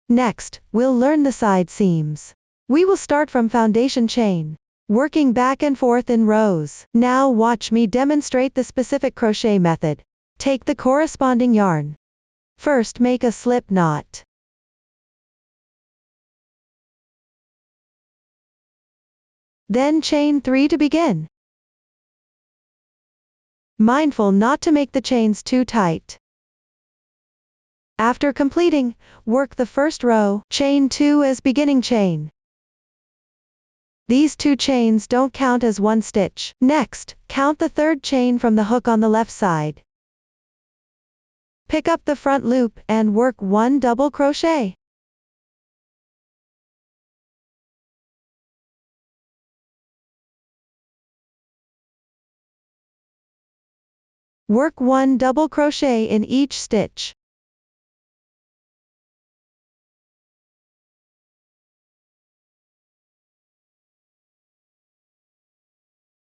Next, we'll learn the side seams. We will start from foundation chain, working back and forth in rows. Now watch me demonstrate the specific crochet method. Take the corresponding yarn. First make a slip knot. Then chain 3 to begin. Mindful not to make the chains too tight. After completing, work the first row, chain 2 as beginning chain. These 2 chains don't count as one stitch. Next, count the third chain from the hook on the left side. Pick up the front loop and work 1 double crochet. Work 1 double crochet in each stitch.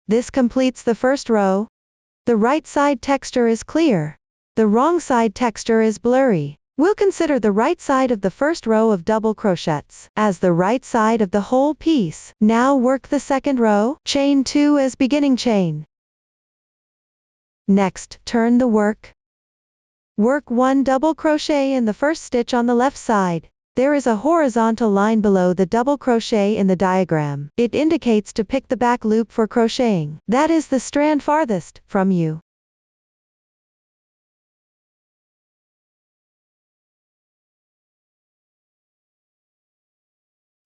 This completes the first row. The right side texture is clear. The wrong side texture is blurry. We'll consider the right side of the first row of double crochets as the right side of the whole piece. Now work the second row, chain 2 as beginning chain. Next, turn the work. Work 1 double crochet in the first stitch on the left side. There is a horizontal line below the double crochet in the diagram. It indicates to pick the back loop for crocheting. That is the strand farthest from you.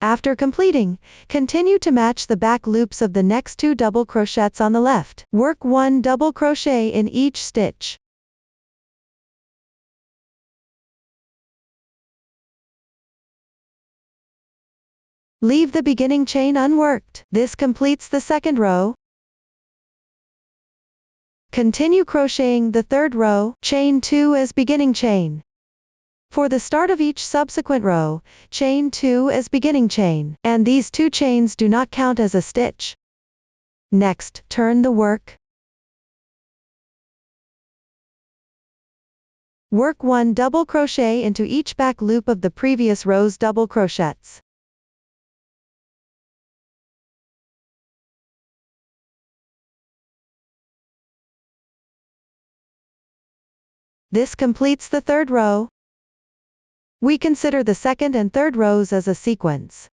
After completing, continue to match the back loops of the next 2 double crochets on the left. Work 1 double crochet in each stitch. Leave the beginning chain unworked. This completes the second row. Continue crocheting the third row, chain 2 as beginning chain. For the start of each subsequent row, chain 2 as beginning chain, and these 2 chains do not count as a stitch. Next, turn the work. Work 1 double crochet into each back loop of the previous row's double crochets. This completes the third row. We consider the second and third rows as a sequence.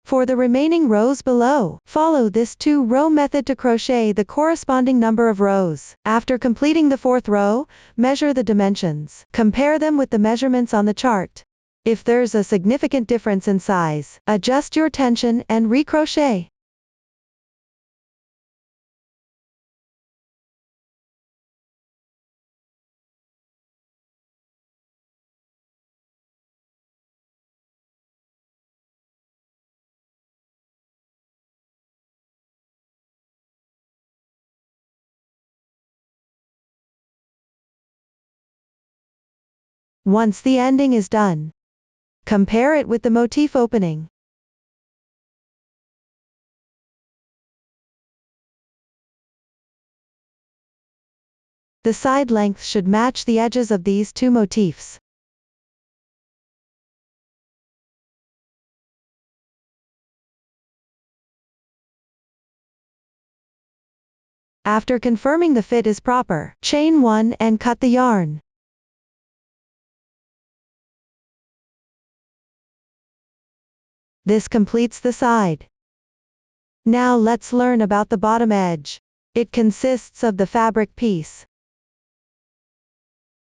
For the remaining rows below, follow this 2-row method to crochet the corresponding number of rows. After completing the fourth row, measure the dimensions. Compare them with the measurements on the chart. If there's a significant difference in size, adjust your tension and recrochet. Once the ending is done, compare it with the motif opening. The side length should match the edges of these 2 motifs. After confirming the fit is proper, chain 1 and cut the yarn. This completes the side. Now let's learn about the bottom edge. It consists of the fabric piece,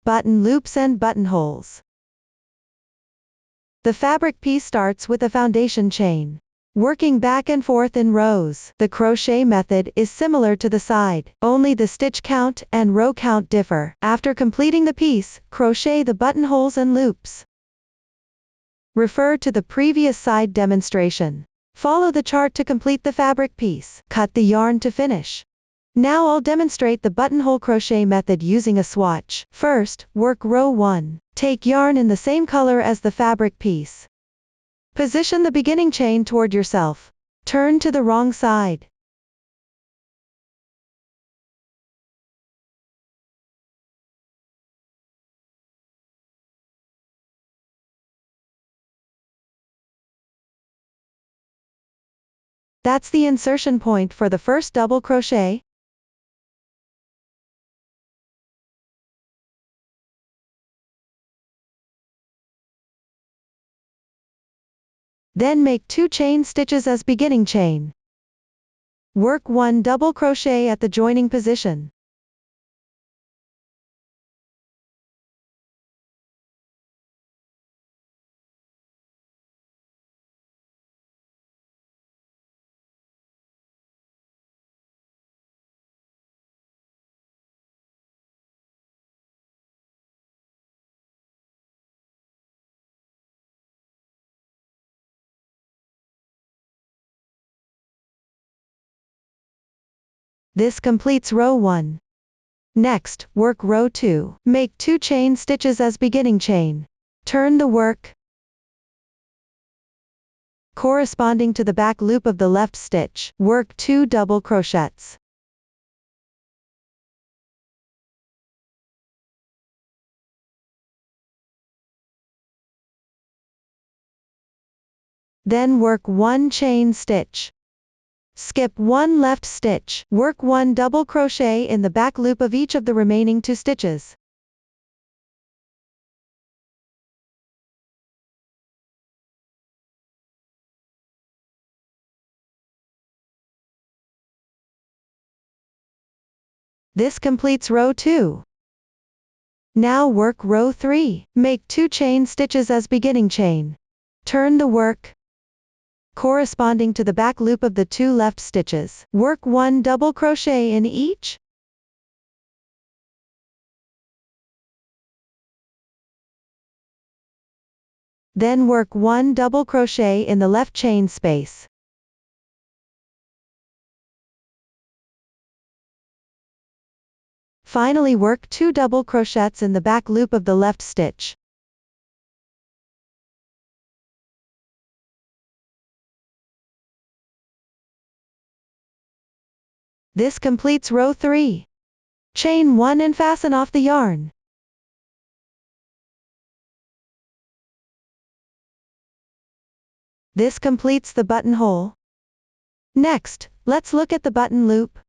button loops and buttonholes. The fabric piece starts with a foundation chain. Working back and forth in rows, the crochet method is similar to the side, only the stitch count and row count differ. After completing the piece, crochet the buttonholes and loops. Refer to the previous side demonstration. Follow the chart to complete the fabric piece. Cut the yarn to finish. Now I'll demonstrate the buttonhole crochet method using a swatch. First, work row 1. Take yarn in the same color as the fabric piece. Position the beginning chain toward yourself. Turn to the wrong side. That's the insertion point for the first double crochet. Then make 2 chain stitches as beginning chain. Work 1 double crochet at the joining position. This completes row 1. Next, work row 2. Make 2 chain stitches as beginning chain. Turn the work corresponding to the back loop of the left stitch. Work 2 double crochets. Then work 1 chain stitch. Skip 1 left stitch. Work 1 double crochet in the back loop of each of the remaining 2 stitches. This completes row 2. Now work row 3. Make 2 chain stitches as beginning chain. Turn the work corresponding to the back loop of the 2 left stitches. Work 1 double crochet in each. Then work 1 double crochet in the left chain space. Finally work 2 double crochets in the back loop of the left stitch. This completes row 3. Chain 1 and fasten off the yarn. This completes the buttonhole. Next, let's look at the button loop.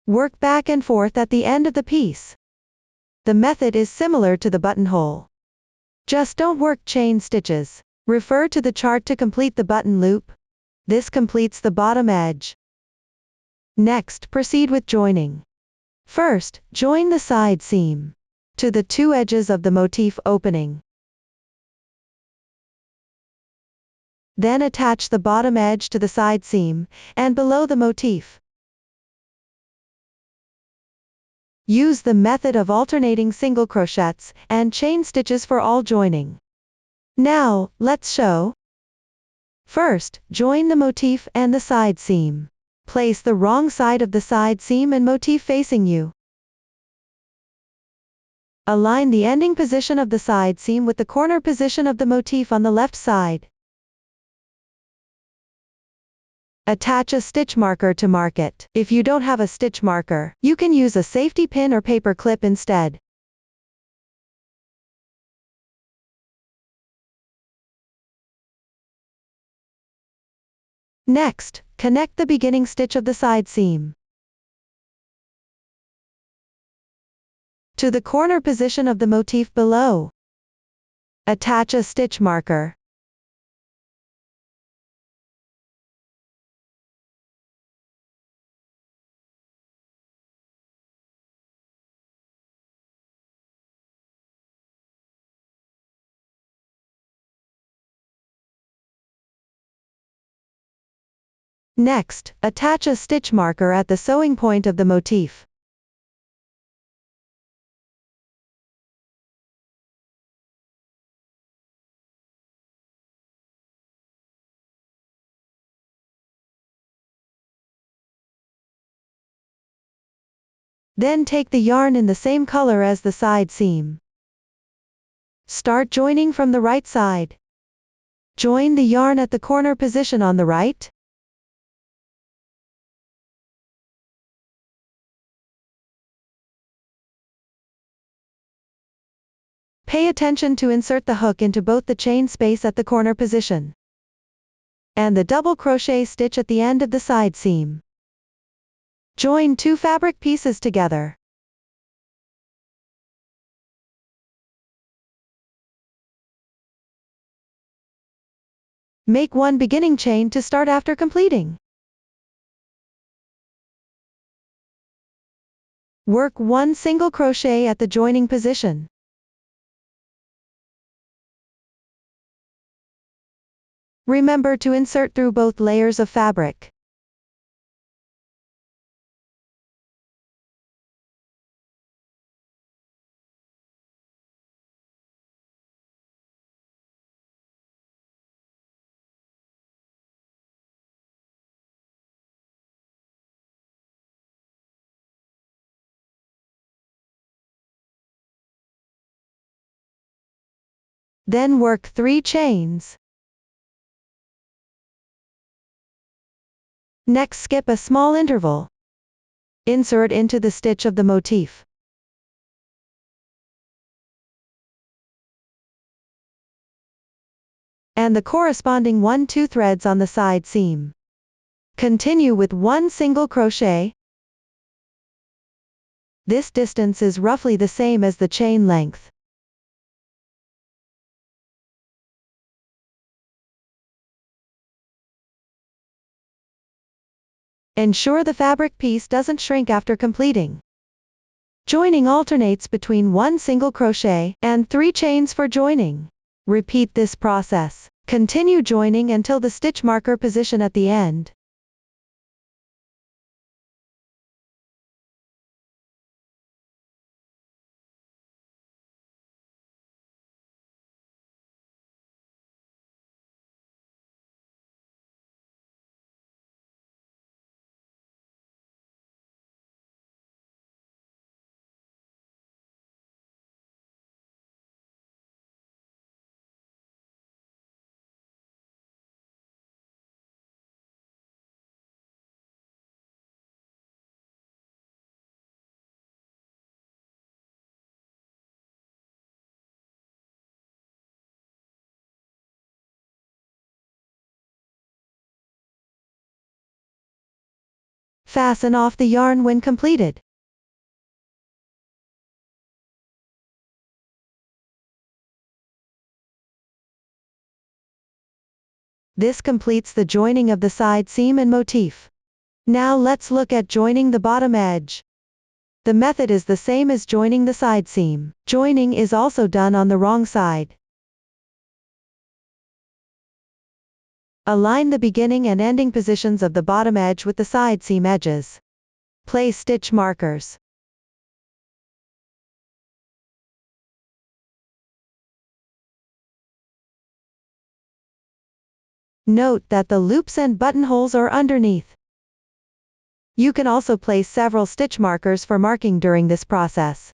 Work back and forth at the end of the piece. The method is similar to the buttonhole. Just don't work chain stitches. Refer to the chart to complete the button loop. This completes the bottom edge. Next, proceed with joining. First, join the side seam to the 2 edges of the motif opening. Then attach the bottom edge to the side seam, and below the motif. Use the method of alternating single crochets and chain stitches for all joining. Now, let's show. First, join the motif and the side seam. Place the wrong side of the side seam and motif facing you. Align the ending position of the side seam with the corner position of the motif on the left side. Attach a stitch marker to mark it. If you don't have a stitch marker, you can use a safety pin or paper clip instead. Next, connect the beginning stitch of the side seam to the corner position of the motif below. Attach a stitch marker. Next, attach a stitch marker at the sewing point of the motif. Then take the yarn in the same color as the side seam. Start joining from the right side. Join the yarn at the corner position on the right. Pay attention to insert the hook into both the chain space at the corner position. and the double crochet stitch at the end of the side seam. Join 2 fabric pieces together. Make 1 beginning chain to start after completing. Work 1 single crochet at the joining position. Remember to insert through both layers of fabric. Then work 3 chains. Next, skip a small interval. Insert into the stitch of the motif. And the corresponding 1-2 threads on the side seam. Continue with 1 single crochet. This distance is roughly the same as the chain length. Ensure the fabric piece doesn't shrink after completing. Joining alternates between 1 single crochet and 3 chains for joining. Repeat this process. Continue joining until the stitch marker position at the end. Fasten off the yarn when completed. This completes the joining of the side seam and motif. Now let's look at joining the bottom edge. The method is the same as joining the side seam. Joining is also done on the wrong side. Align the beginning and ending positions of the bottom edge with the side seam edges. Place stitch markers. Note that the loops and buttonholes are underneath. You can also place several stitch markers for marking during this process.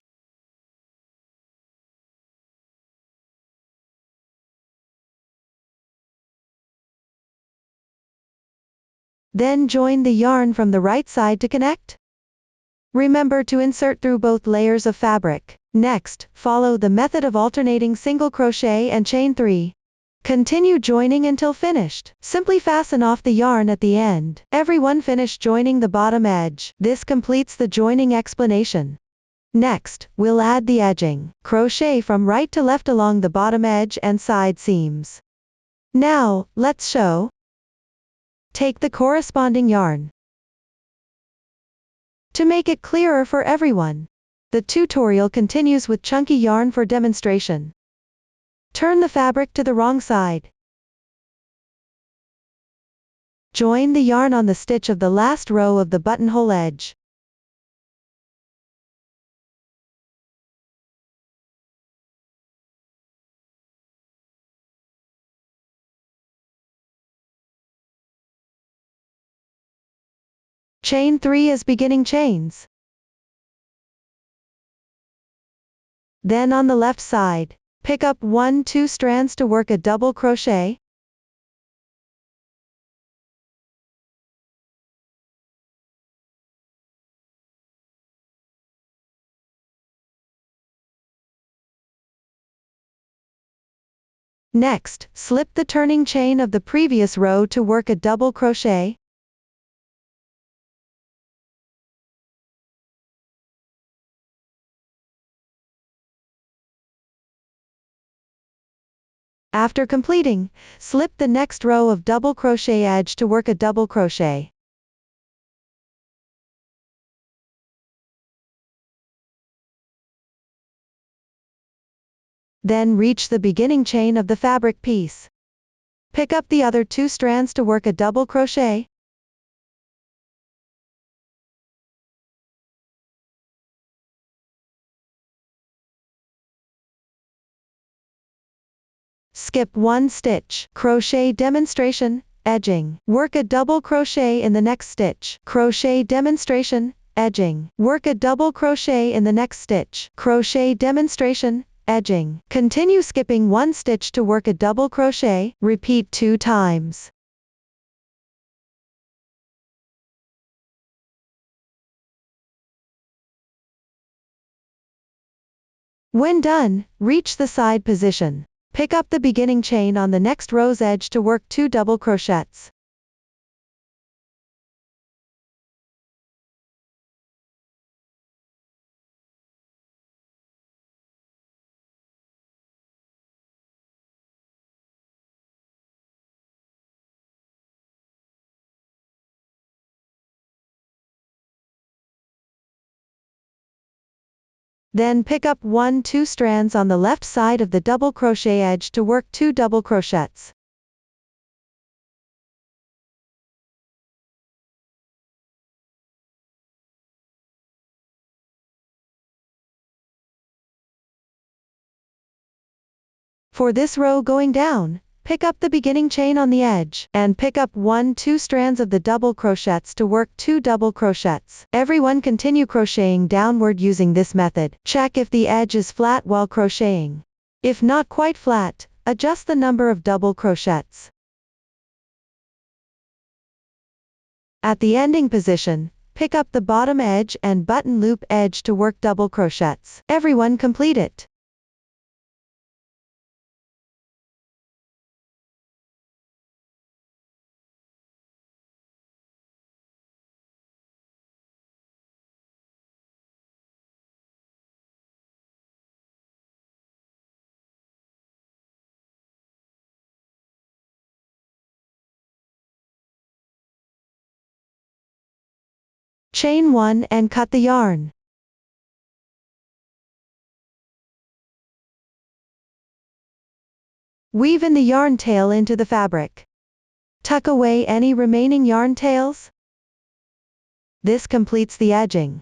Then join the yarn from the right side to connect. Remember to insert through both layers of fabric. Next, follow the method of alternating single crochet and chain 3. Continue joining until finished. Simply fasten off the yarn at the end. Everyone finished joining the bottom edge. This completes the joining explanation. Next, we'll add the edging. Crochet from right to left along the bottom edge and side seams. Now, let's show. Take the corresponding yarn. To make it clearer for everyone, the tutorial continues with chunky yarn for demonstration. Turn the fabric to the wrong side. Join the yarn on the stitch of the last row of the buttonhole edge. Chain 3 as beginning chains. Then on the left side, pick up 1-2 strands to work a double crochet. Next, slip the turning chain of the previous row to work a double crochet. After completing, slip the next row of double crochet edge to work a double crochet. Then reach the beginning chain of the fabric piece. Pick up the other 2 strands to work a double crochet. Skip 1 stitch. Crochet demonstration, edging. Work a double crochet in the next stitch. Crochet demonstration, edging. Work a double crochet in the next stitch. Crochet demonstration, edging. Continue skipping 1 stitch to work a double crochet. Repeat 2 times. When done, reach the side position. Pick up the beginning chain on the next row's edge to work 2 double crochets. Then pick up 2 strands on the left side of the double crochet edge to work 2 double crochets. For this row going down, pick up the beginning chain on the edge, and pick up 2 strands of the double crochets to work 2 double crochets. Everyone continue crocheting downward using this method. Check if the edge is flat while crocheting. If not quite flat, adjust the number of double crochets. At the ending position, pick up the bottom edge and button loop edge to work double crochets. Everyone complete it. Chain 1 and cut the yarn. Weave in the yarn tail into the fabric. Tuck away any remaining yarn tails. This completes the edging.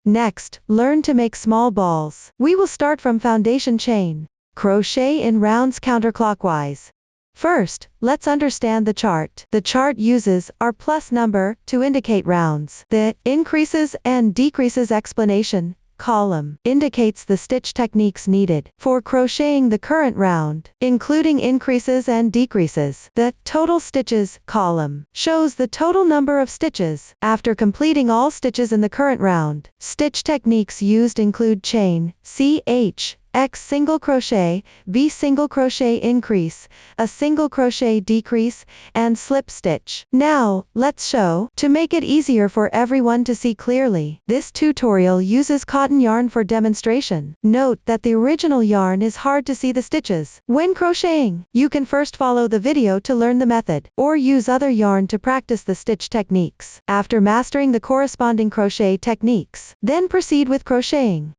Next, learn to make small balls. We will start from foundation chain. Crochet in rounds counterclockwise. First, let's understand the chart. The chart uses our plus number to indicate rounds. The increases and decreases explanation column indicates the stitch techniques needed for crocheting the current round, including increases and decreases. The total stitches column shows the total number of stitches after completing all stitches in the current round. Stitch techniques used include chain, CH, X single crochet, V single crochet increase, a single crochet decrease, and slip stitch. Now, let's show. To make it easier for everyone to see clearly, this tutorial uses cotton yarn for demonstration. Note that the original yarn is hard to see the stitches. When crocheting, you can first follow the video to learn the method, or use other yarn to practice the stitch techniques. After mastering the corresponding crochet techniques, then proceed with crocheting.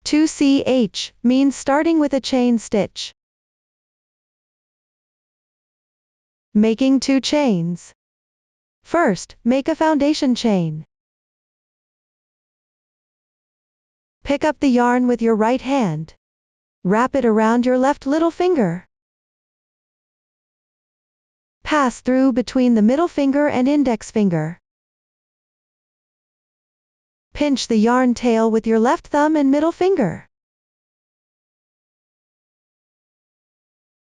2ch means starting with a chain stitch. Making 2 chains. First, make a foundation chain. Pick up the yarn with your right hand. Wrap it around your left little finger. Pass through between the middle finger and index finger. Pinch the yarn tail with your left thumb and middle finger.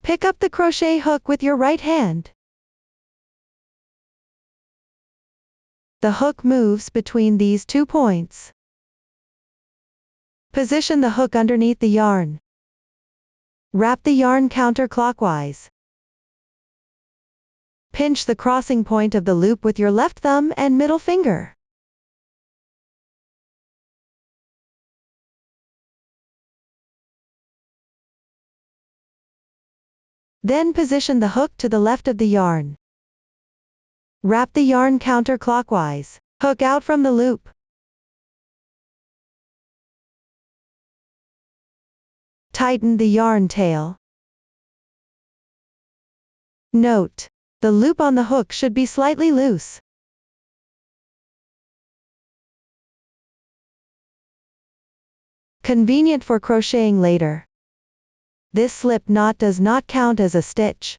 Pick up the crochet hook with your right hand. The hook moves between these 2 points. Position the hook underneath the yarn. Wrap the yarn counterclockwise. Pinch the crossing point of the loop with your left thumb and middle finger. Then position the hook to the left of the yarn. Wrap the yarn counterclockwise. Hook out from the loop. Tighten the yarn tail. Note: the loop on the hook should be slightly loose. Convenient for crocheting later. This slip knot does not count as a stitch.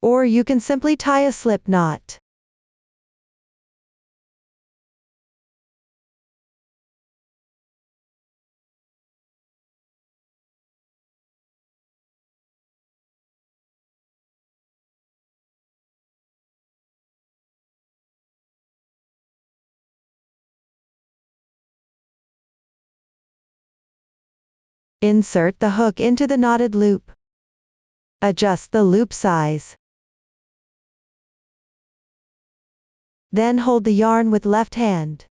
Or you can simply tie a slip knot. Insert the hook into the knotted loop. Adjust the loop size. Then hold the yarn with left hand.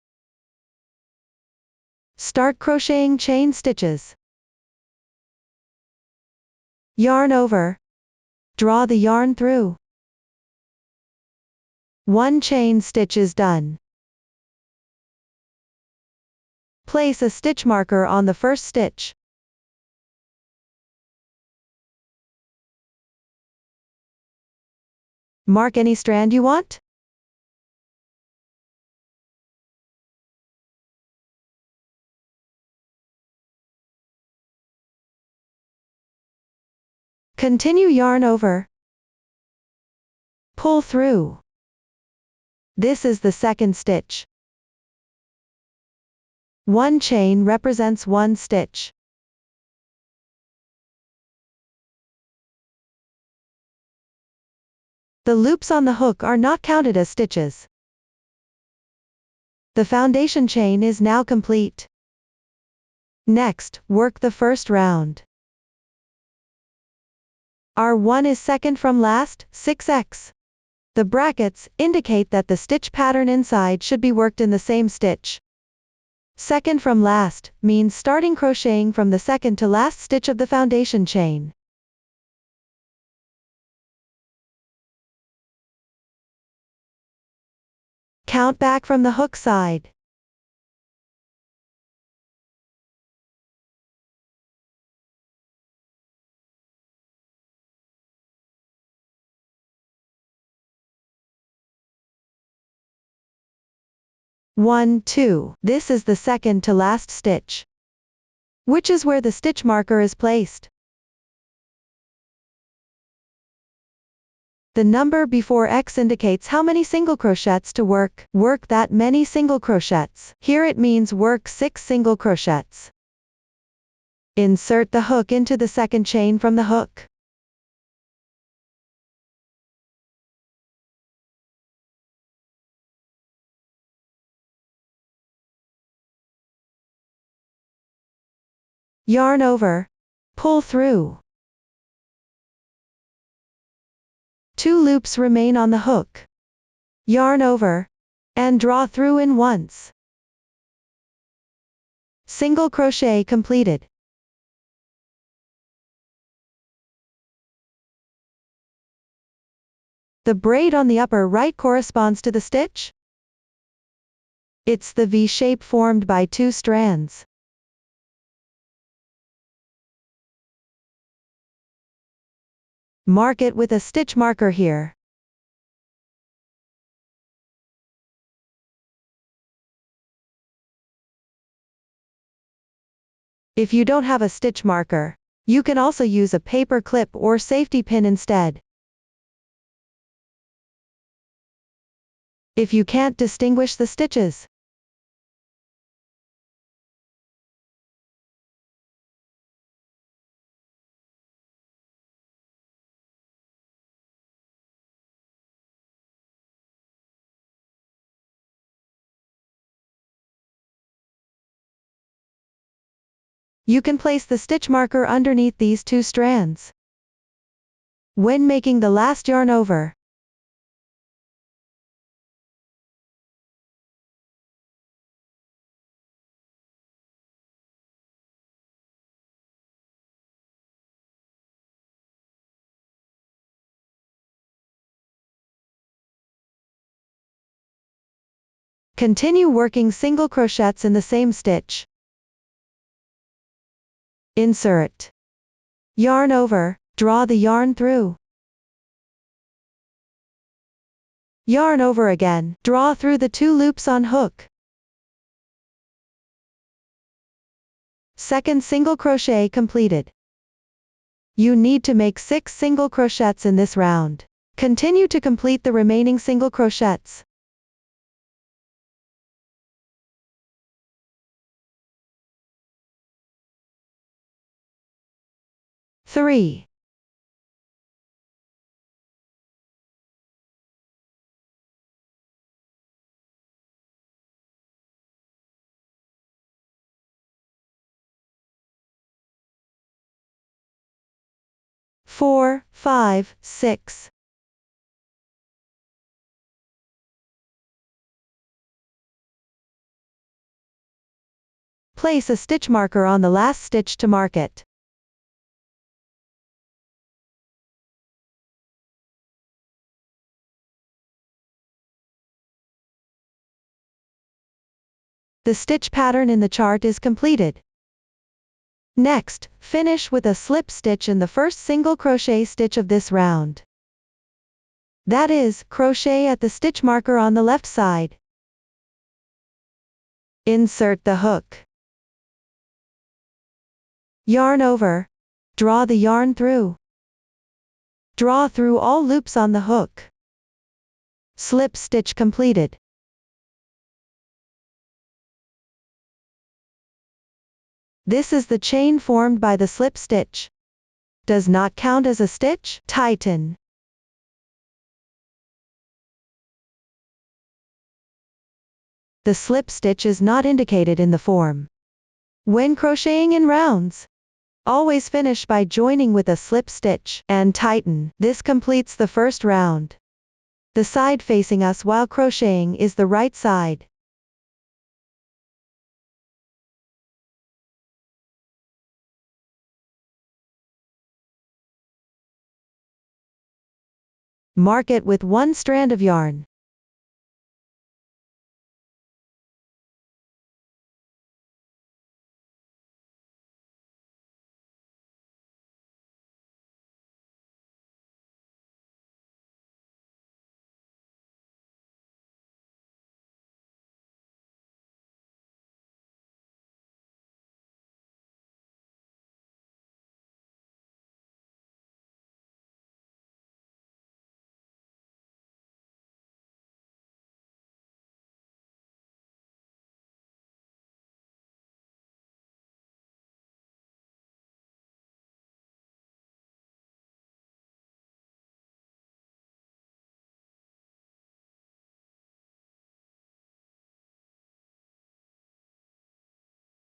Start crocheting chain stitches. Yarn over. Draw the yarn through. One chain stitch is done. Place a stitch marker on the first stitch. Mark any strand you want. Continue yarn over. Pull through. This is the second stitch. One chain represents one stitch. The loops on the hook are not counted as stitches. The foundation chain is now complete. Next, work the first round. R1 is second from last, 6x. The brackets indicate that the stitch pattern inside should be worked in the same stitch. Second from last means starting crocheting from the second to last stitch of the foundation chain. Count back from the hook side. One, 2. This is the second to last stitch, which is where the stitch marker is placed. The number before X indicates how many single crochets to work. Work that many single crochets. Here it means work 6 single crochets. Insert the hook into the second chain from the hook. Yarn over. Pull through. 2 loops remain on the hook. Yarn over. And draw through in once. Single crochet completed. The braid on the upper right corresponds to the stitch. It's the V shape formed by 2 strands. Mark it with a stitch marker here. If you don't have a stitch marker, you can also use a paper clip or safety pin instead. If you can't distinguish the stitches, You can place the stitch marker underneath these 2 strands. When making the last yarn over, continue working single crochets in the same stitch. Insert. Yarn over, draw the yarn through. Yarn over again, draw through the 2 loops on hook. Second single crochet completed. You need to make 6 single crochets in this round. Continue to complete the remaining single crochets. 3. 4, 5, 6. Place a stitch marker on the last stitch to mark it. The stitch pattern in the chart is completed. Next, finish with a slip stitch in the first single crochet stitch of this round. That is, crochet at the stitch marker on the left side. Insert the hook. Yarn over. Draw the yarn through. Draw through all loops on the hook. Slip stitch completed. This is the chain formed by the slip stitch. Does not count as a stitch? Tighten. The slip stitch is not indicated in the form. When crocheting in rounds, always finish by joining with a slip stitch and tighten. This completes the first round. The side facing us while crocheting is the right side. Mark it with 1 strand of yarn.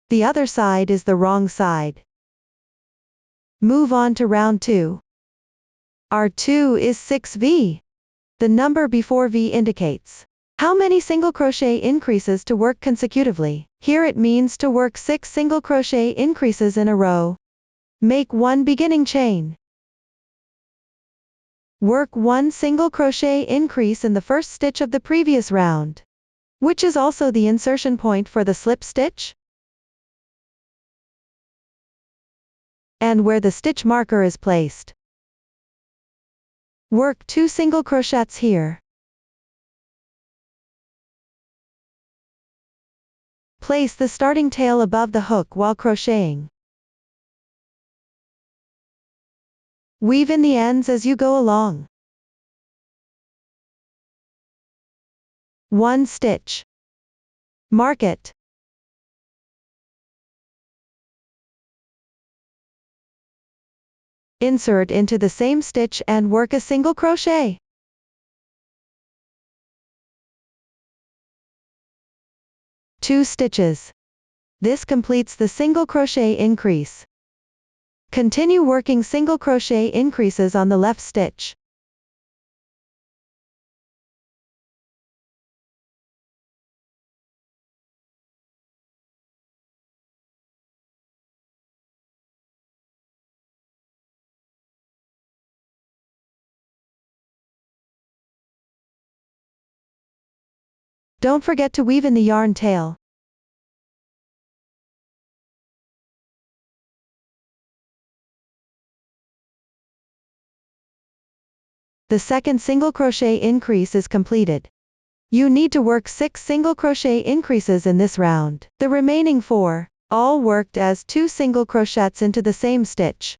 The other side is the wrong side. Move on to round 2. R2 is 6V. The number before V indicates how many single crochet increases to work consecutively. Here it means to work 6 single crochet increases in a row. Make 1 beginning chain. Work 1 single crochet increase in the first stitch of the previous round, which is also the insertion point for the slip stitch, and where the stitch marker is placed. Work 2 single crochets here. Place the starting tail above the hook while crocheting. Weave in the ends as you go along. 1 stitch. Mark it. Insert into the same stitch and work a single crochet. Two stitches. This completes the single crochet increase. Continue working single crochet increases on the left stitch. Don't forget to weave in the yarn tail. The second single crochet increase is completed. You need to work 6 single crochet increases in this round. The remaining 4, all worked as 2 single crochets into the same stitch.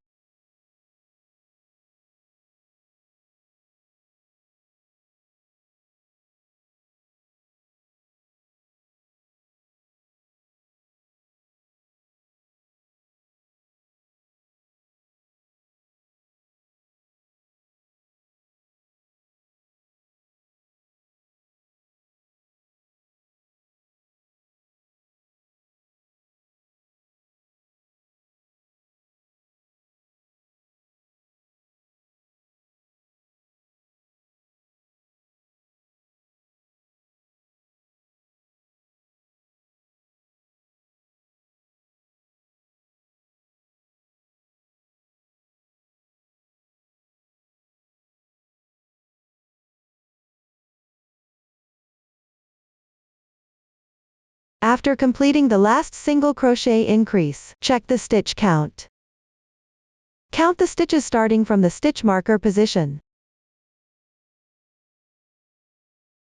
After completing the last single crochet increase, check the stitch count. Count the stitches starting from the stitch marker position.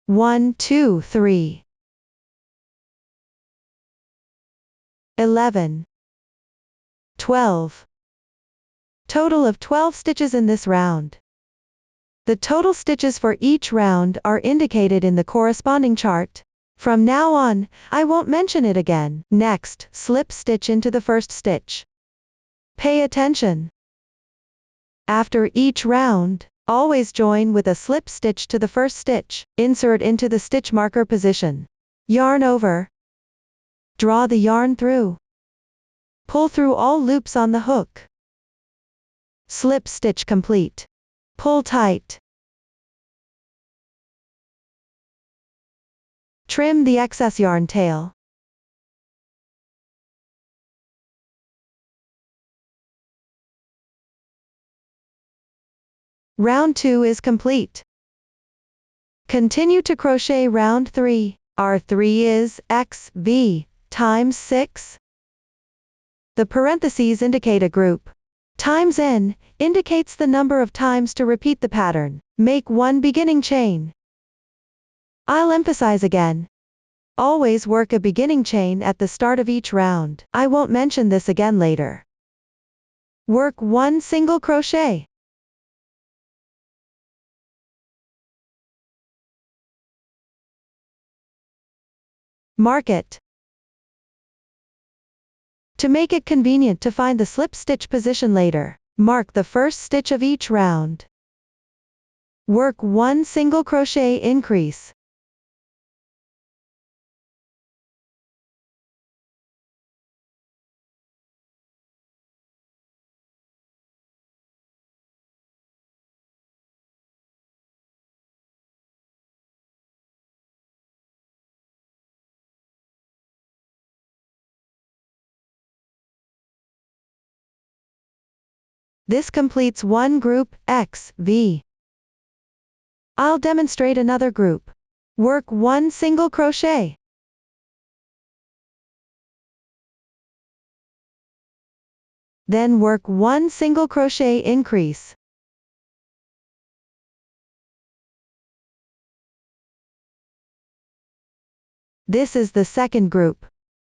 1, 2, 3, 11, 12. Total of 12 stitches in this round. The total stitches for each round are indicated in the corresponding chart. From now on, I won't mention it again. Next, slip stitch into the first stitch. Pay attention. After each round, always join with a slip stitch to the first stitch. Insert into the stitch marker position. Yarn over. Draw the yarn through. Pull through all loops on the hook. Slip stitch complete. Pull tight. Trim the excess yarn tail. Round 2 is complete. Continue to crochet round 3. R3 is X, V, times 6. The parentheses indicate a group. Times N indicates the number of times to repeat the pattern. Make 1 beginning chain. I'll emphasize again. Always work a beginning chain at the start of each round. I won't mention this again later. Work 1 single crochet. Mark it. To make it convenient to find the slip stitch position later, mark the first stitch of each round. Work 1 single crochet increase. This completes one group, X, V. I'll demonstrate another group. Work 1 single crochet. Then work 1 single crochet increase. This is the second group.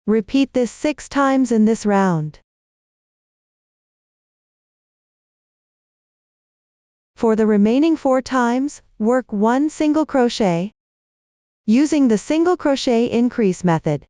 Repeat this 6 times in this round. For the remaining 4 times, work 1 single crochet, using the single crochet increase method.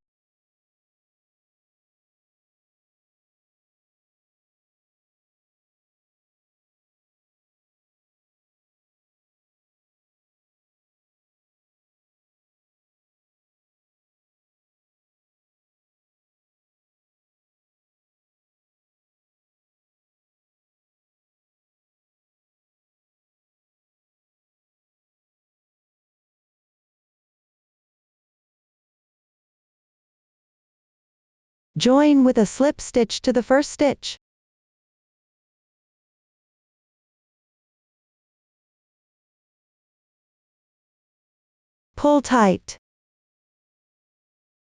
Join with a slip stitch to the first stitch. Pull tight.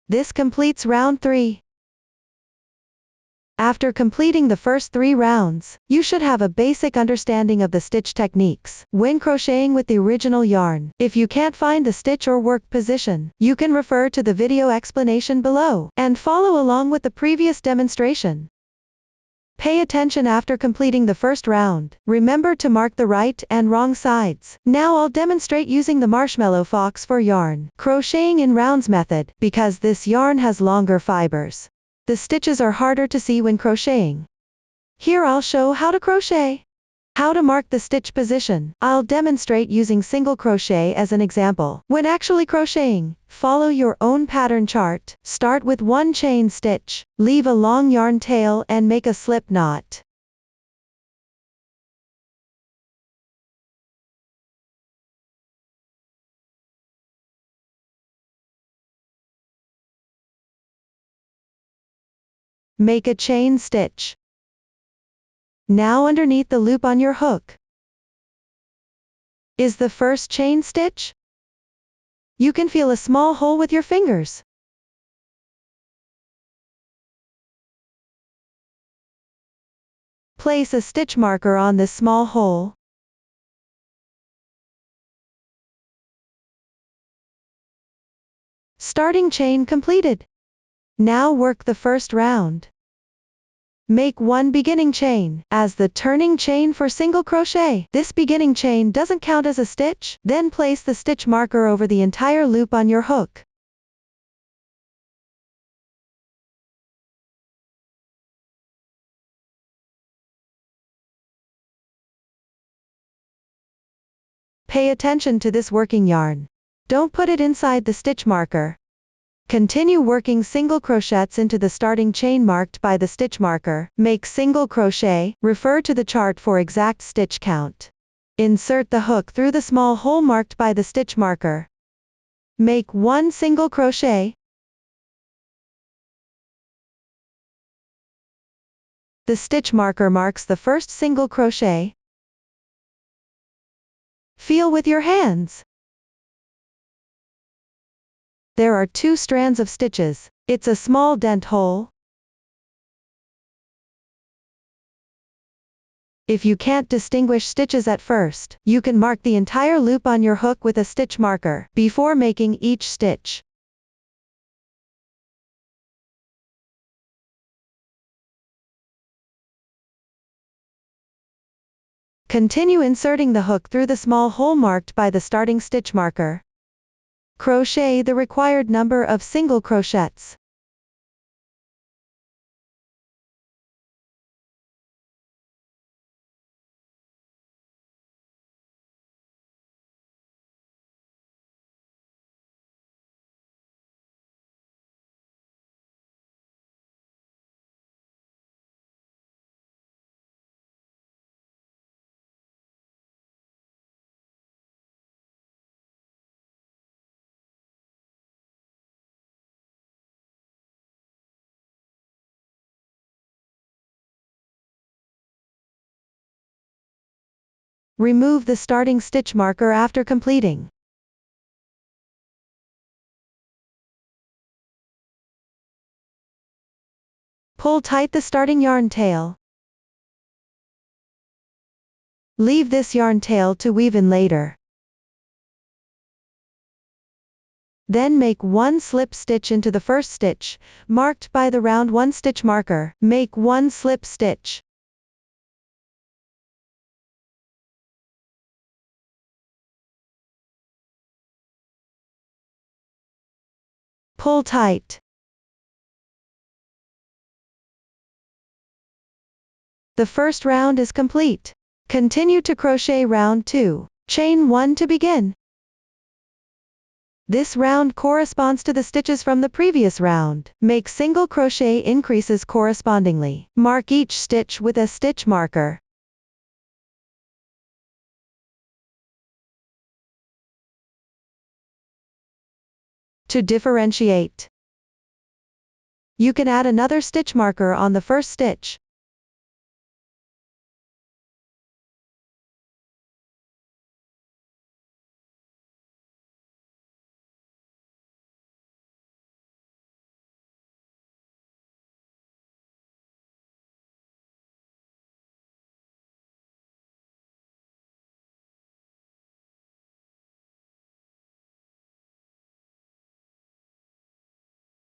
This completes round 3. After completing the first 3 rounds, you should have a basic understanding of the stitch techniques when crocheting with the original yarn. If you can't find the stitch or work position, you can refer to the video explanation below and follow along with the previous demonstration. Pay attention after completing the first round. Remember to mark the right and wrong sides. Now I'll demonstrate using the Marshmallow Fox for yarn crocheting in rounds method, because this yarn has longer fibers. The stitches are harder to see when crocheting. Here I'll show how to crochet. How to mark the stitch position. I'll demonstrate using single crochet as an example. When actually crocheting, follow your own pattern chart. Start with 1 chain stitch. Leave a long yarn tail and make a slip knot. Make a chain stitch. Now underneath the loop on your hook is the first chain stitch. You can feel a small hole with your fingers. Place a stitch marker on this small hole. Starting chain completed. Now work the first round. Make 1 beginning chain as the turning chain for single crochet. This beginning chain doesn't count as a stitch. Then place the stitch marker over the entire loop on your hook. Pay attention to this working yarn. Don't put it inside the stitch marker. Continue working single crochets into the starting chain marked by the stitch marker. Make single crochet. Refer to the chart for exact stitch count. Insert the hook through the small hole marked by the stitch marker. Make 1 single crochet. The stitch marker marks the first single crochet. Feel with your hands. There are 2 strands of stitches. It's a small dent hole. If you can't distinguish stitches at first, you can mark the entire loop on your hook with a stitch marker before making each stitch. Continue inserting the hook through the small hole marked by the starting stitch marker. Crochet the required number of single crochets. Remove the starting stitch marker after completing. Pull tight the starting yarn tail. Leave this yarn tail to weave in later. Then make 1 slip stitch into the first stitch, marked by the round 1 stitch marker. Make 1 slip stitch. Pull tight. The first round is complete. Continue to crochet round 2. Chain 1 to begin. This round corresponds to the stitches from the previous round. Make single crochet increases correspondingly. Mark each stitch with a stitch marker. To differentiate, You can add another stitch marker on the first stitch.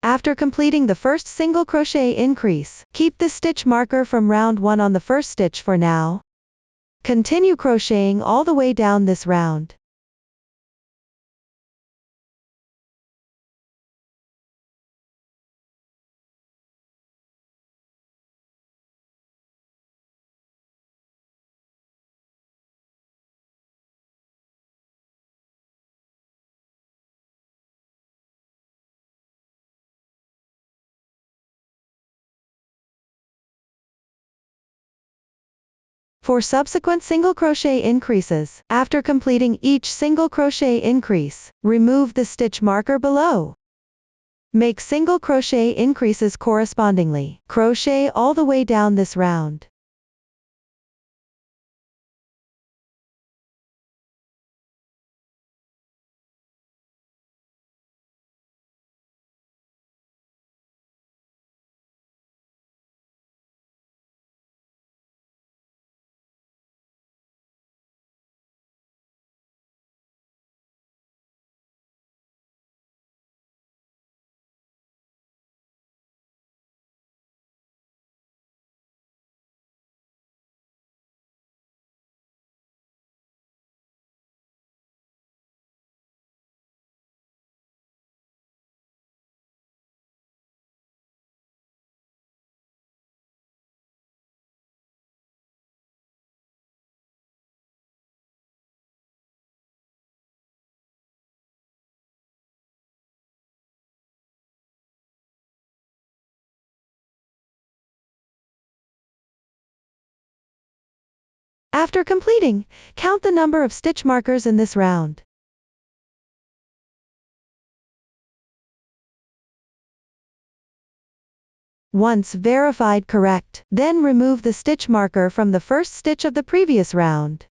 After completing the first single crochet increase, keep the stitch marker from round 1 on the first stitch for now. Continue crocheting all the way down this round. For subsequent single crochet increases, after completing each single crochet increase, remove the stitch marker below. Make single crochet increases correspondingly. Crochet all the way down this round. After completing, count the number of stitch markers in this round. Once verified correct, then remove the stitch marker from the first stitch of the previous round.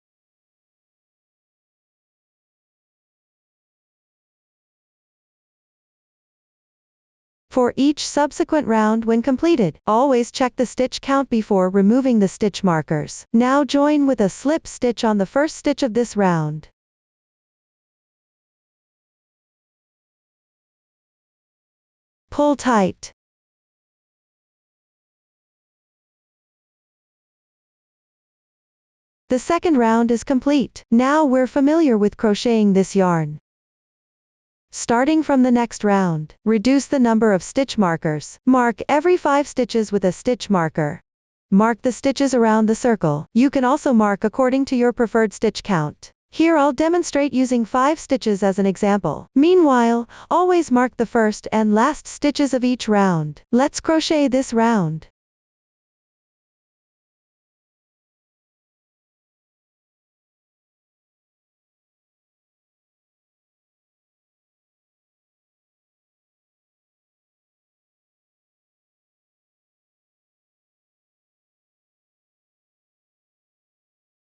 For each subsequent round when completed, always check the stitch count before removing the stitch markers. Now join with a slip stitch on the first stitch of this round. Pull tight. The second round is complete. Now we're familiar with crocheting this yarn. Starting from the next round, reduce the number of stitch markers. Mark every 5 stitches with a stitch marker. Mark the stitches around the circle. You can also mark according to your preferred stitch count. Here I'll demonstrate using 5 stitches as an example. Meanwhile, always mark the first and last stitches of each round. Let's crochet this round.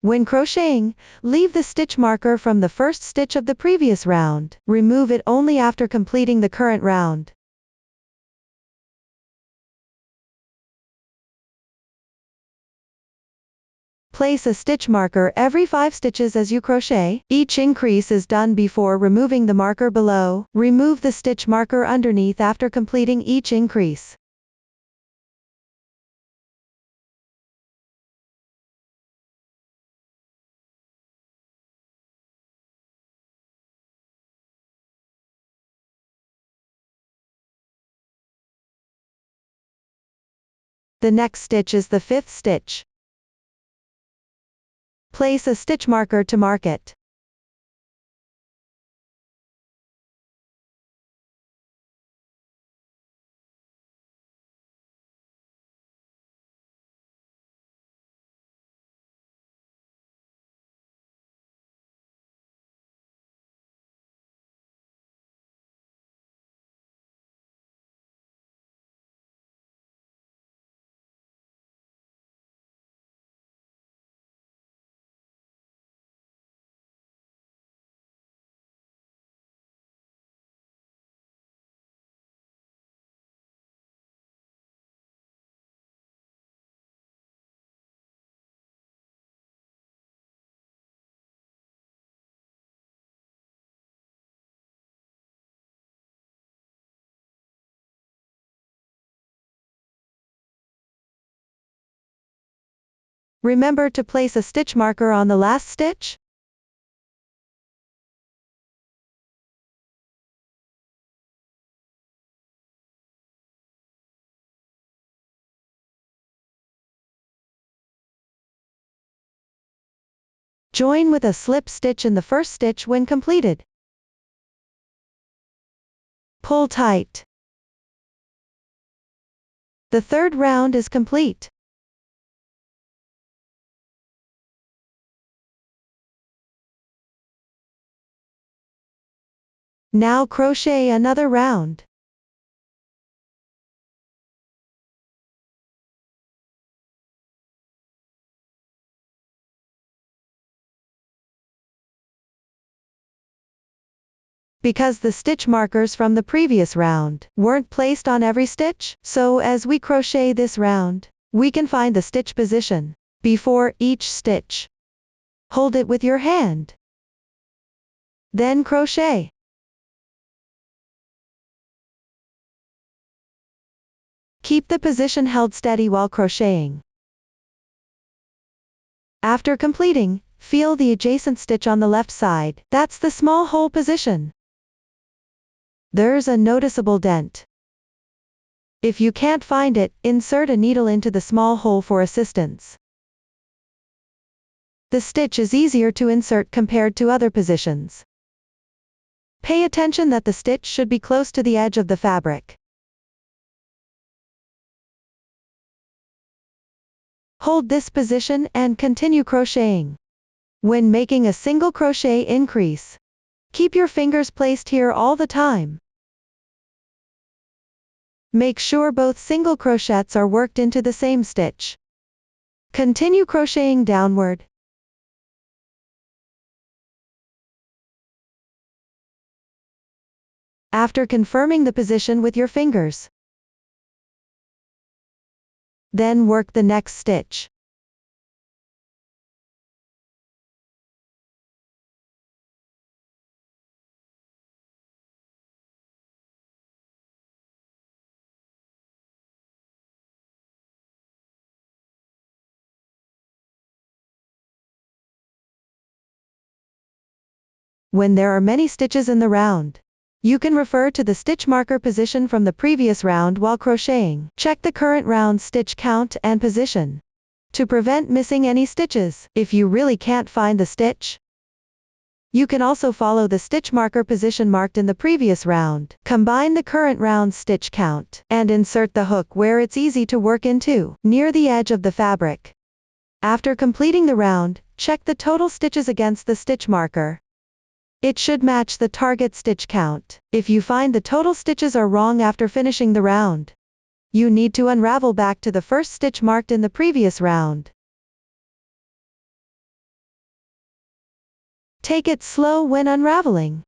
When crocheting, leave the stitch marker from the first stitch of the previous round. Remove it only after completing the current round. Place a stitch marker every 5 stitches as you crochet. Each increase is done before removing the marker below. Remove the stitch marker underneath after completing each increase. The next stitch is the 5th stitch. Place a stitch marker to mark it. Remember to place a stitch marker on the last stitch? Join with a slip stitch in the first stitch when completed. Pull tight. The third round is complete. Now crochet another round. Because the stitch markers from the previous round weren't placed on every stitch, so as we crochet this round, we can find the stitch position before each stitch. Hold it with your hand. Then crochet. Keep the position held steady while crocheting. After completing, feel the adjacent stitch on the left side, that's the small hole position. There's a noticeable dent. If you can't find it, insert a needle into the small hole for assistance. The stitch is easier to insert compared to other positions. Pay attention that the stitch should be close to the edge of the fabric. Hold this position and continue crocheting. When making a single crochet increase, keep your fingers placed here all the time. Make sure both single crochets are worked into the same stitch. Continue crocheting downward. After confirming the position with your fingers, then work the next stitch. When there are many stitches in the round, you can refer to the stitch marker position from the previous round while crocheting. Check the current round stitch count and position to prevent missing any stitches. If you really can't find the stitch, you can also follow the stitch marker position marked in the previous round. Combine the current round stitch count and insert the hook where it's easy to work into, near the edge of the fabric. After completing the round, check the total stitches against the stitch marker. It should match the target stitch count. If you find the total stitches are wrong after finishing the round, you need to unravel back to the first stitch marked in the previous round. Take it slow when unraveling.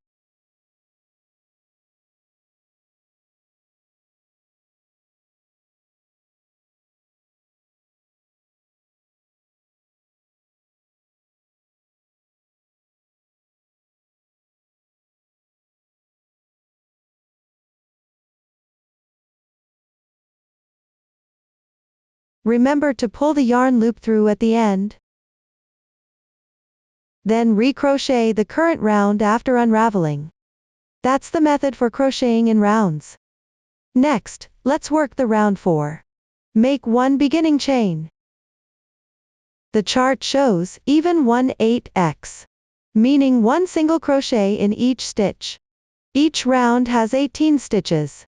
Remember to pull the yarn loop through at the end. Then recrochet the current round after unraveling. That's the method for crocheting in rounds. Next, let's work the round 4. Make one beginning chain. The chart shows even 1/8x, meaning one single crochet in each stitch. Each round has 18 stitches.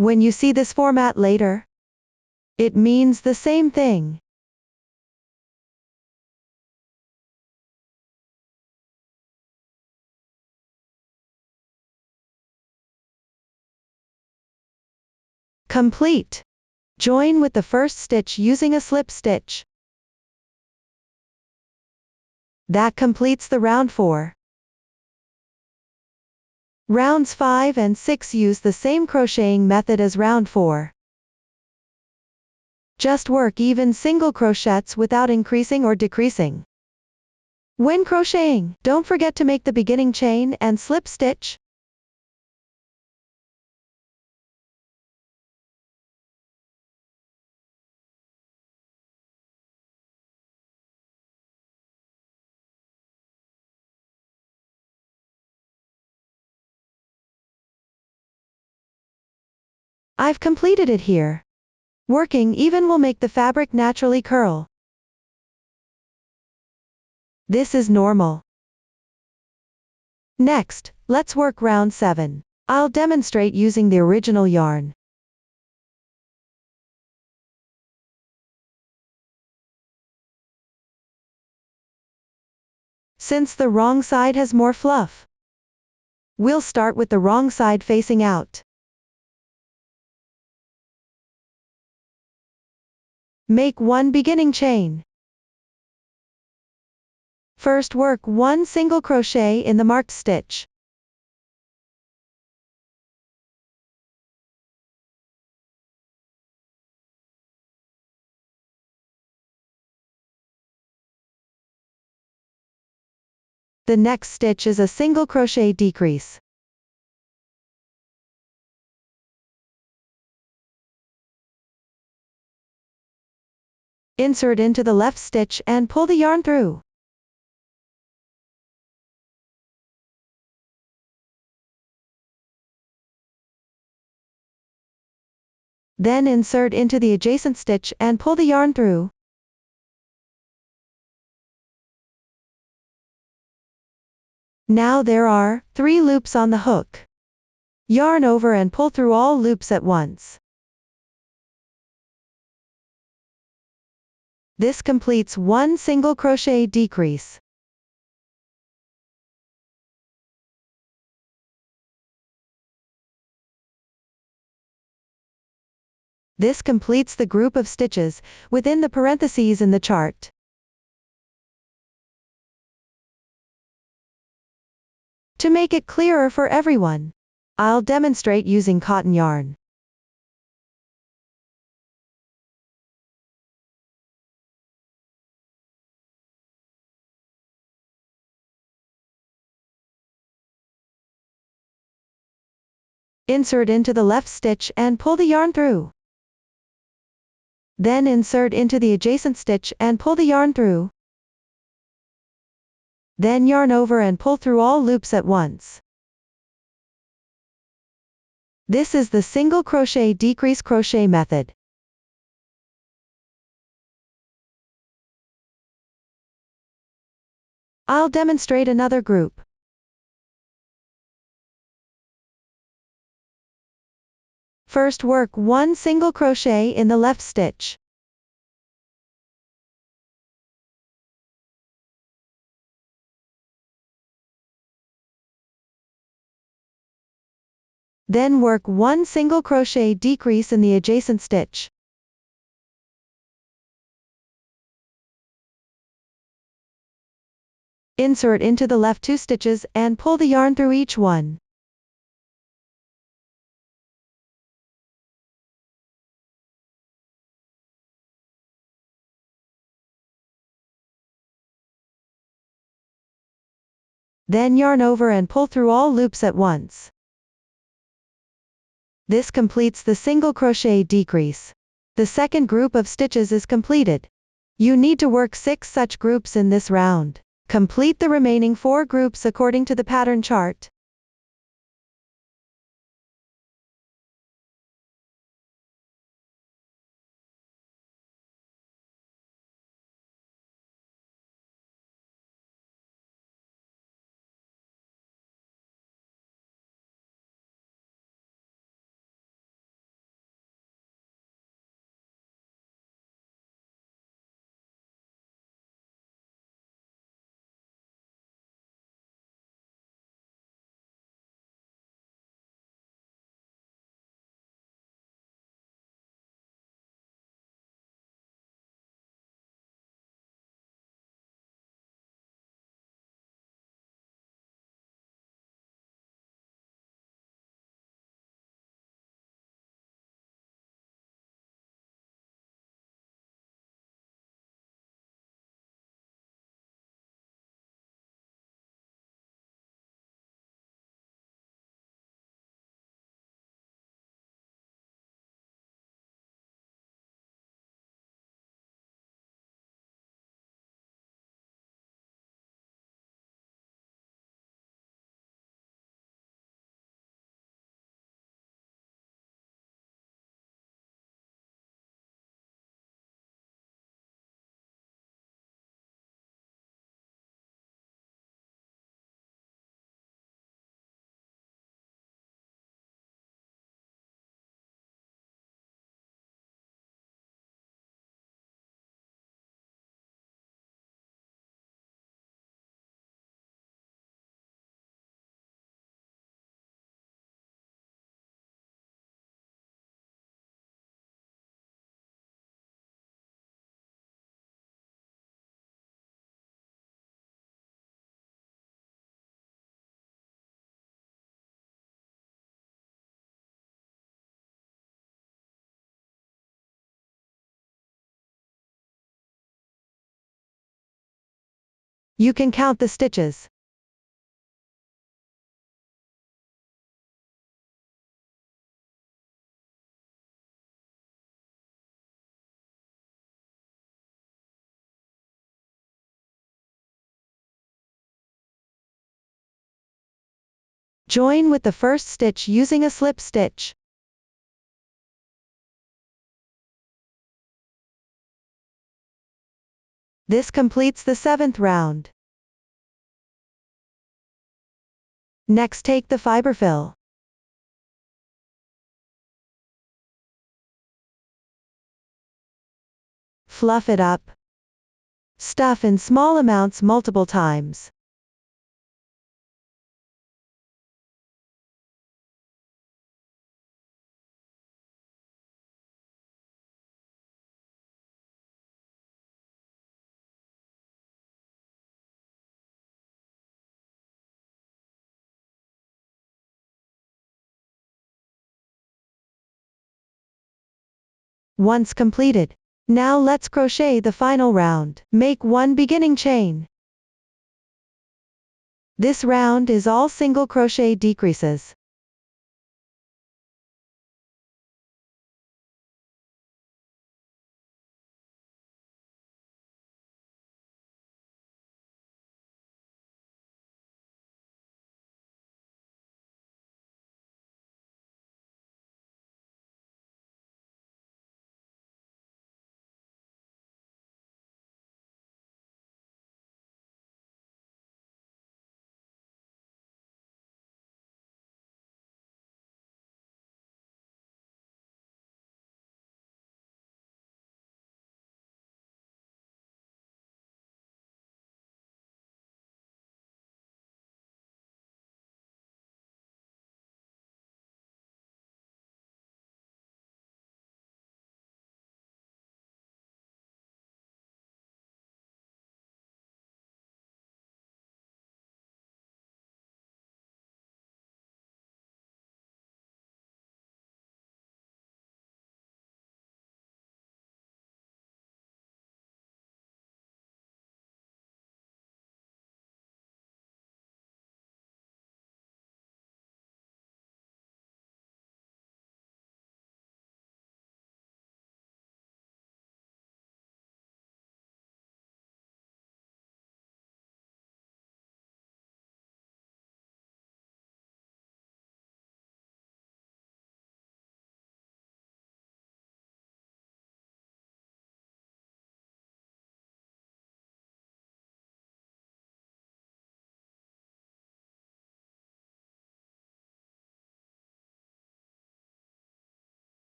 When you see this format later, it means the same thing. Complete. Join with the first stitch using a slip stitch. That completes the round 4. Rounds 5 and 6 use the same crocheting method as round 4. Just work even single crochets without increasing or decreasing. When crocheting, don't forget to make the beginning chain and slip stitch. I've completed it here. Working even will make the fabric naturally curl. This is normal. Next, let's work round 7. I'll demonstrate using the original yarn. Since the wrong side has more fluff, we'll start with the wrong side facing out. Make one beginning chain. First work one single crochet in the marked stitch. The next stitch is a single crochet decrease. Insert into the left stitch and pull the yarn through. Then insert into the adjacent stitch and pull the yarn through. Now there are 3 loops on the hook. Yarn over and pull through all loops at once. This completes one single crochet decrease. This completes the group of stitches within the parentheses in the chart. To make it clearer for everyone, I'll demonstrate using cotton yarn. Insert into the left stitch and pull the yarn through. Then insert into the adjacent stitch and pull the yarn through. Then yarn over and pull through all loops at once. This is the single crochet decrease crochet method. I'll demonstrate another group. First work one single crochet in the left stitch. Then work one single crochet decrease in the adjacent stitch. Insert into the left 2 stitches and pull the yarn through each one. Then yarn over and pull through all loops at once. This completes the single crochet decrease. The second group of stitches is completed. You need to work 6 such groups in this round. Complete the remaining 4 groups according to the pattern chart. You can count the stitches. Join with the first stitch using a slip stitch. This completes the 7th round. Next, take the fiber fill. Fluff it up. Stuff in small amounts multiple times. Once completed, now let's crochet the final round. Make 1 beginning chain. This round is all single crochet decreases.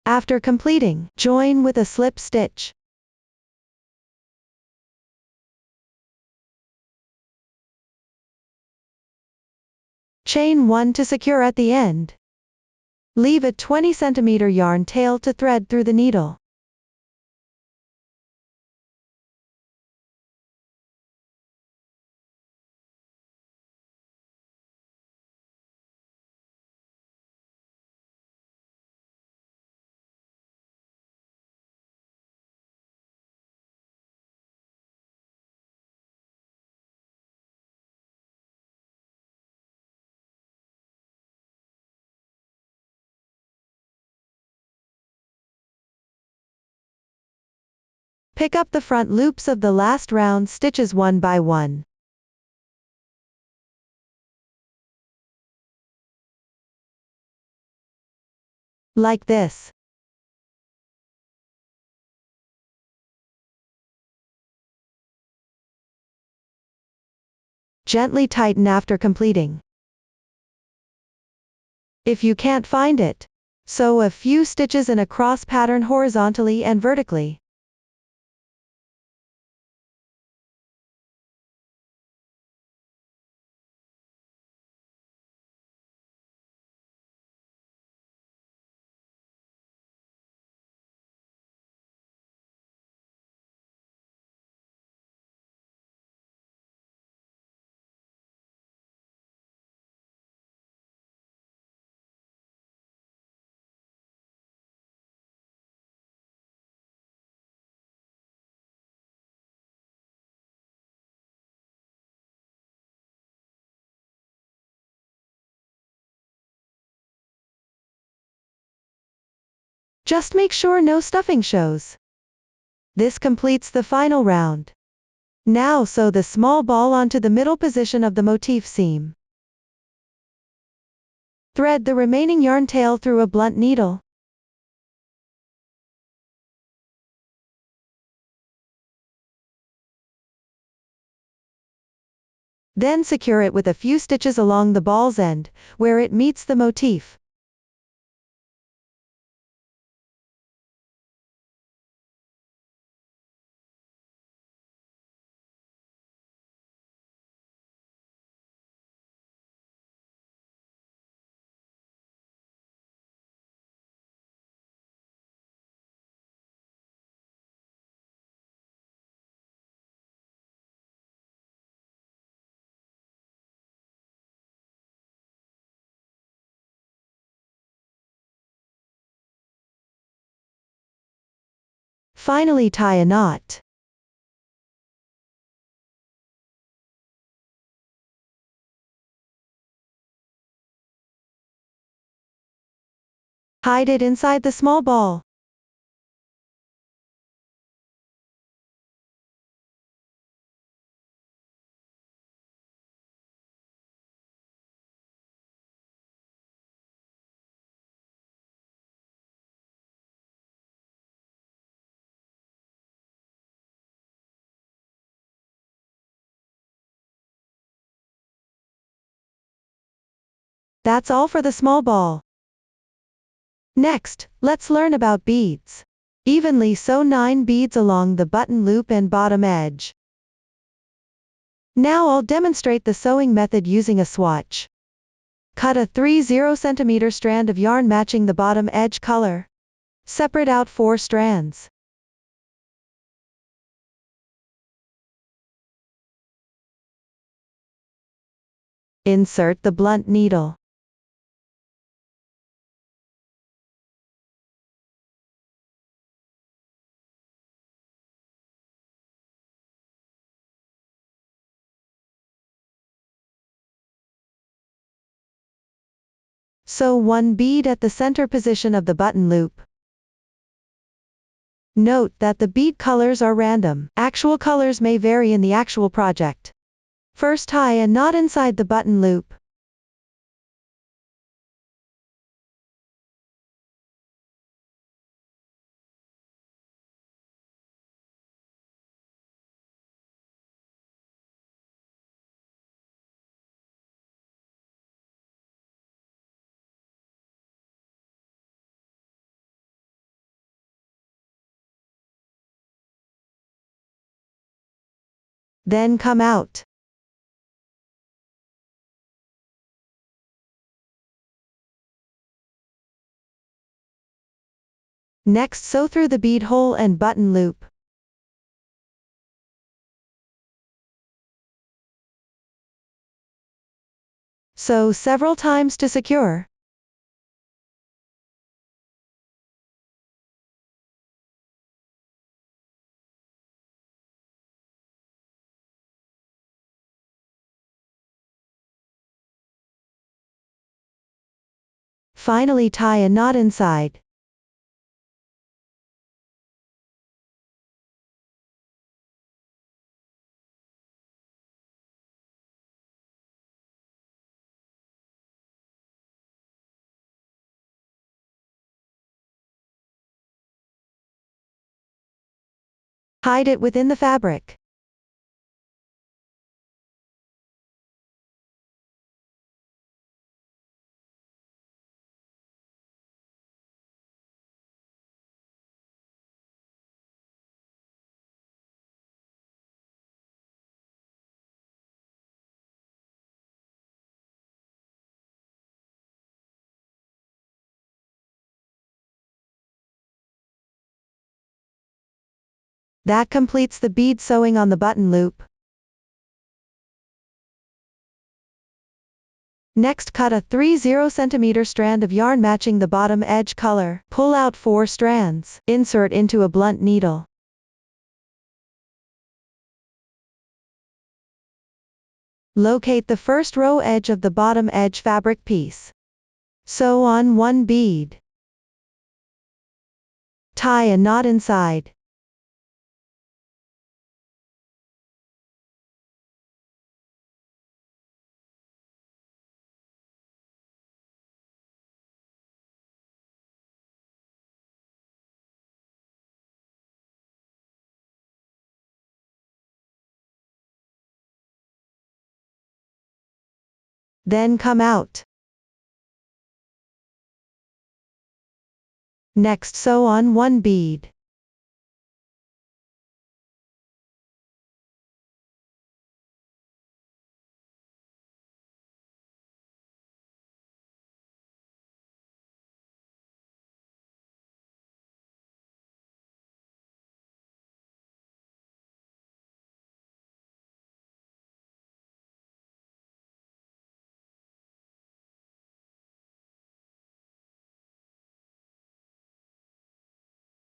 After completing, join with a slip stitch. Chain 1 to secure at the end. Leave a 20 cm yarn tail to thread through the needle. Pick up the front loops of the last round stitches one by one. Like this. Gently tighten after completing. If you can't find it, sew a few stitches in a cross pattern horizontally and vertically. Just make sure no stuffing shows. This completes the final round. Now sew the small ball onto the middle position of the motif seam. Thread the remaining yarn tail through a blunt needle. Then secure it with a few stitches along the ball's end, where it meets the motif. Finally tie a knot. Hide it inside the small ball. That's all for the small ball. Next, let's learn about beads. Evenly sew 9 beads along the button loop and bottom edge. Now I'll demonstrate the sewing method using a swatch. Cut a 30 cm strand of yarn matching the bottom edge color. Separate out 4 strands. Insert the blunt needle. Sew 1 bead at the center position of the button loop. Note that the bead colors are random. Actual colors may vary in the actual project. First tie a knot inside the button loop. Then come out. Next sew through the bead hole and button loop. Sew several times to secure. Finally tie a knot inside. Hide it within the fabric. That completes the bead sewing on the button loop. Next, cut a 30 cm strand of yarn matching the bottom edge color. Pull out 4 strands. Insert into a blunt needle. Locate the first row edge of the bottom edge fabric piece. Sew on 1 bead. Tie a knot inside. Then come out. Next, sew on 1 bead.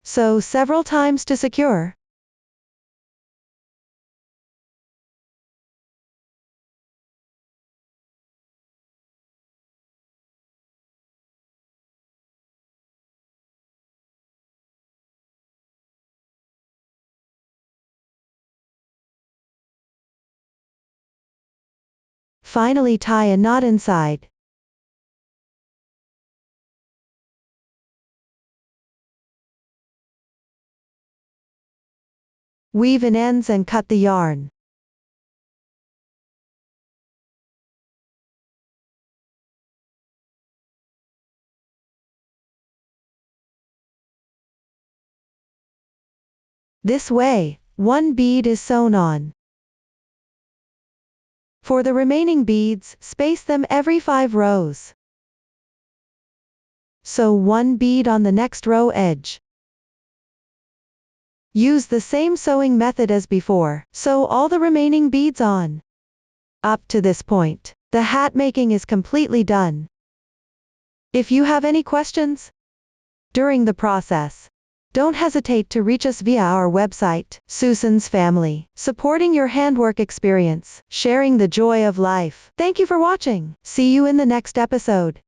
Sew several times to secure. Finally, tie a knot inside. Weave in ends and cut the yarn. This way, 1 bead is sewn on. For the remaining beads, space them every 5 rows. Sew 1 bead on the next row edge. Use the same sewing method as before, sew all the remaining beads on. Up to this point, the hat making is completely done. If you have any questions during the process, don't hesitate to reach us via our website, Susan's Family, supporting your handwork experience, sharing the joy of life. Thank you for watching. See you in the next episode.